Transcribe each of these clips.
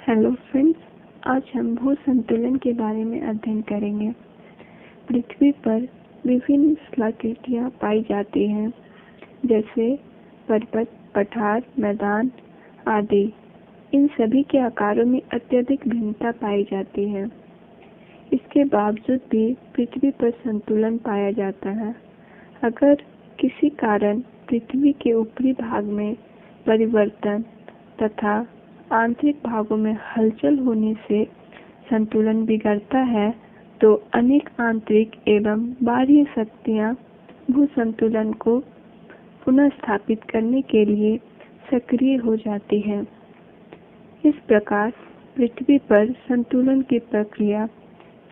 Hello friends, आज हम भू संतुलन के बारे में अध्ययन करेंगे। पृथ्वी पर विभिन्न स्थलाकृतियाँ पाई जाती हैं, जैसे पर्वत, पठार, मैदान आदि। इन सभी के आकारों में अत्यधिक भिन्नता पाई जाती है। इसके बावजूद भी पृथ्वी पर संतुलन पाया जाता है। अगर किसी कारण पृथ्वी के ऊपरी भाग में परिवर्तन तथा आंतरिक भागों में हलचल होने से संतुलन बिगड़ता है, तो अनेक आंतरिक एवं बाह्य शक्तियां भू संतुलन को पुनः स्थापित करने के लिए सक्रिय हो जाती हैं। इस प्रकार पृथ्वी पर संतुलन की प्रक्रिया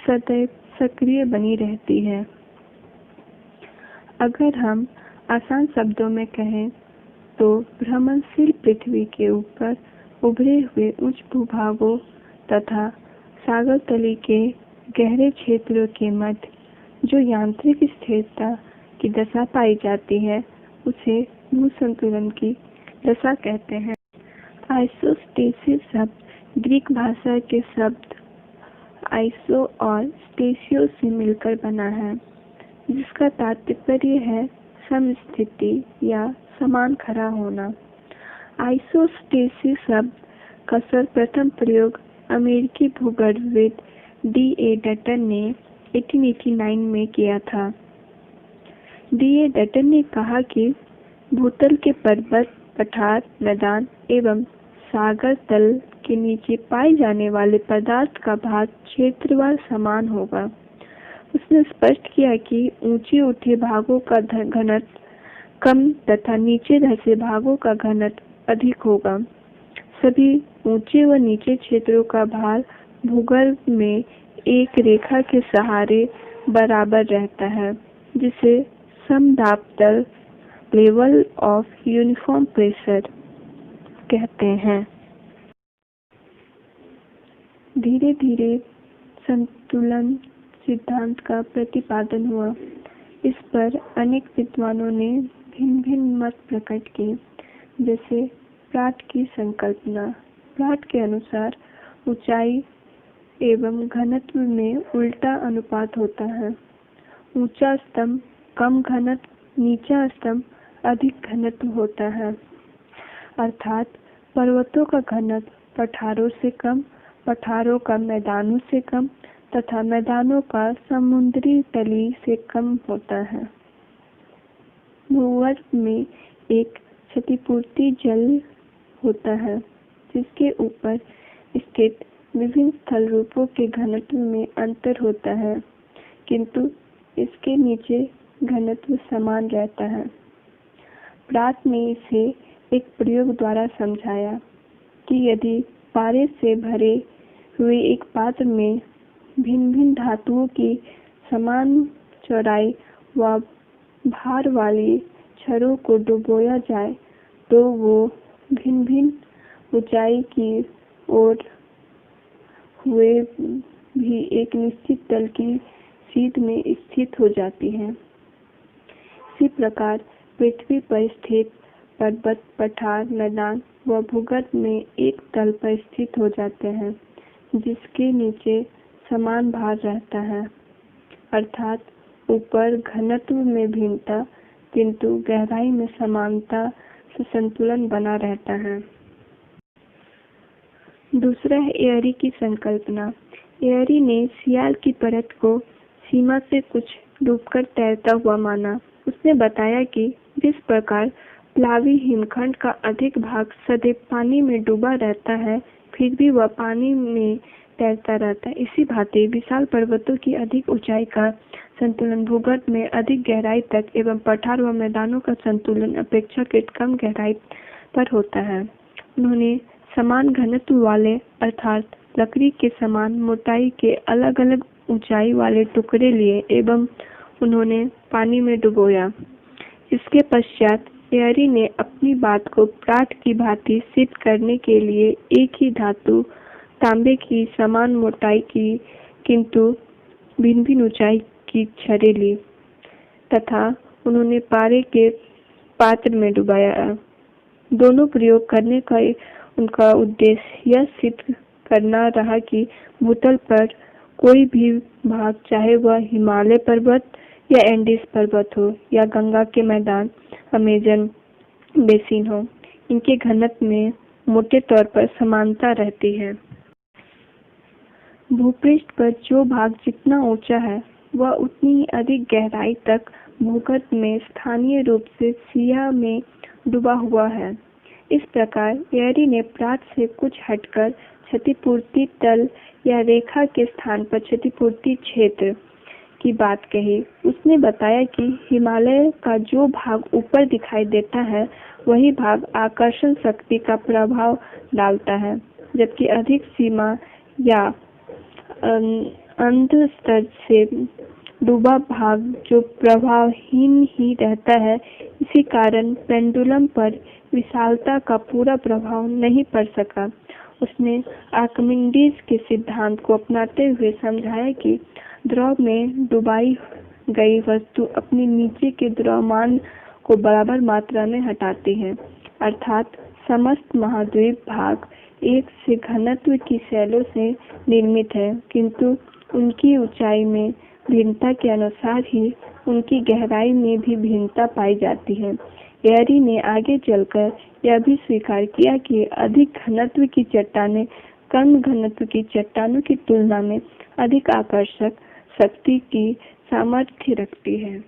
सदैव सक्रिय बनी रहती है। अगर हम आसान शब्दों में कहें तो भ्रमणशील पृथ्वी के ऊपर उभरे हुए उच्च भूभागों तथा सागर तली के गहरे क्षेत्रों के मध्य जो यांत्रिक स्थिरता की दशा पाई जाती है, उसे भू संतुलन की दशा कहते हैं। आइसोस्टेसिस शब्द ग्रीक भाषा के शब्द आइसो और स्टेसियो से मिलकर बना है, जिसका तात्पर्य है समस्थिति या समान खड़ा होना। आइसोस्टेसिस शब्द का सर्वप्रथम प्रयोग अमेरिकी भूगर्भविद D.A. डटन ने 1889 में किया था। D.A. डटन ने कहा कि भूतल के पर्वत, पठार, मैदान एवं सागर तल के नीचे पाए जाने वाले पदार्थ का भाग क्षेत्रवार समान होगा। उसने स्पष्ट किया कि ऊंचे उठे भागों का घनत्व कम तथा नीचे धंसे भागों का घनत्व अधिक होगा। सभी ऊंचे व निचले क्षेत्रों का भार भूगर्भ में एक रेखा के सहारे बराबर रहता है, जिसे समदाब तल लेवल ऑफ यूनिफॉर्म प्रेशर कहते हैं। धीरे धीरे संतुलन सिद्धांत का प्रतिपादन हुआ। इस पर अनेक विद्वानों ने भिन्न भिन्न मत प्रकट किए, जैसे प्राट की संकल्पना। प्राट के अनुसार ऊंचाई एवं घनत्व में उल्टा अनुपात होता है। ऊंचा स्तंभ कम घनत्व, नीचा स्तंभ अधिक घनत्व होता है। अर्थात पर्वतों का घनत्व पठारों से कम, पठारों का मैदानों से कम तथा मैदानों का समुद्री तली से कम होता है। भूगर्भ में एक क्षतिपूर्ति जल होता है, जिसके ऊपर स्थित विभिन्न स्थल रूपों के घनत्व में अंतर होता है, किंतु इसके नीचे घनत्व समान रहता है। प्राट ने इसे एक प्रयोग द्वारा समझाया कि यदि पारे से भरे हुए एक पात्र में भिन्न भिन्न धातुओं की समान चौड़ाई व भार वाली छड़ों को डुबोया जाए, तो वो भिन्न भिन्न ऊंचाई की ओर हुए भी एक निश्चित तल की सीध में स्थित हो जाती हैं। इसी प्रकार पृथ्वी पर स्थित पर्वत, पठार, मैदान व भूगर्भ में एक तल पर स्थित हो जाते हैं, जिसके नीचे समान भार रहता है। अर्थात ऊपर घनत्व में भिन्नता किंतु गहराई में समानता से संतुलन बना रहता है। दूसरा है एयरी की संकल्पना। एयरी ने सियाल की परत को सीमा से कुछ डूबकर तैरता हुआ माना। उसने बताया कि जिस प्रकार प्लावी हिमखंड का अधिक भाग सदैव पानी में डूबा रहता है, फिर भी वह पानी में तैरता रहता है, इसी भांति विशाल पर्वतों की अधिक ऊंचाई का संतुलन भूगर्भ में अधिक गहराई तक एवं पठार व मैदानों का संतुलन अपेक्षाकृत कम गहराई पर होता है। उन्होंने समान घनत्व वाले अर्थात लकड़ी के समान मोटाई के अलग अलग ऊंचाई वाले टुकड़े लिए एवं उन्होंने पानी में डुबोया। इसके पश्चात एयरी ने अपनी बात को प्राट की भांति सिद्ध करने के लिए एक ही धातु तांबे की समान मोटाई की किंतु भिन्न भिन्न ऊंचाई की छड़ें ली तथा उन्होंने पारे के पात्र में डुबाया। दोनों प्रयोग करने का उनका उद्देश्य यह सिद्ध करना रहा कि भूतल पर कोई भी भाग, चाहे वह हिमालय पर्वत या एंडीज पर्वत हो या गंगा के मैदान, अमेजन बेसिन हो, इनके घनत्व में मोटे तौर पर समानता रहती है। भूपृष्ठ पर जो भाग जितना ऊंचा है, वह उतनी ही अधिक गहराई तक भूगर्भ में स्थानीय रूप से सिया में डूबा हुआ है। इस प्रकार एयरी ने प्रांत से कुछ हटकर क्षतिपूर्ति तल या रेखा के स्थान पर क्षतिपूर्ति क्षेत्र की बात कही। उसने बताया कि हिमालय का जो भाग ऊपर दिखाई देता है, वही भाग आकर्षण शक्ति का प्रभाव डालता है, जबकि अधिक सीमा या अंध स्तर से डूबा भाग जो प्रभावहीन ही रहता है। इसी कारण पेंडुलम पर विशालता का पूरा प्रभाव नहीं पड़ सका। उसने आर्किमिडीज के सिद्धांत को अपनाते हुए समझाया कि द्रव में डुबाई गई वस्तु अपने नीचे के द्रव्यमान को बराबर मात्रा में हटाती है, अर्थात समस्त महाद्वीप भाग एक से घनत्व की शैलों से निर्मित है, किंतु उनकी ऊंचाई में भिन्नता के अनुसार ही उनकी गहराई में भी भिन्नता पाई जाती है। एयरी ने आगे चलकर यह भी स्वीकार किया कि अधिक घनत्व की चट्टानें कम घनत्व की चट्टानों की तुलना में अधिक आकर्षक शक्ति की सामर्थ्य रखती है।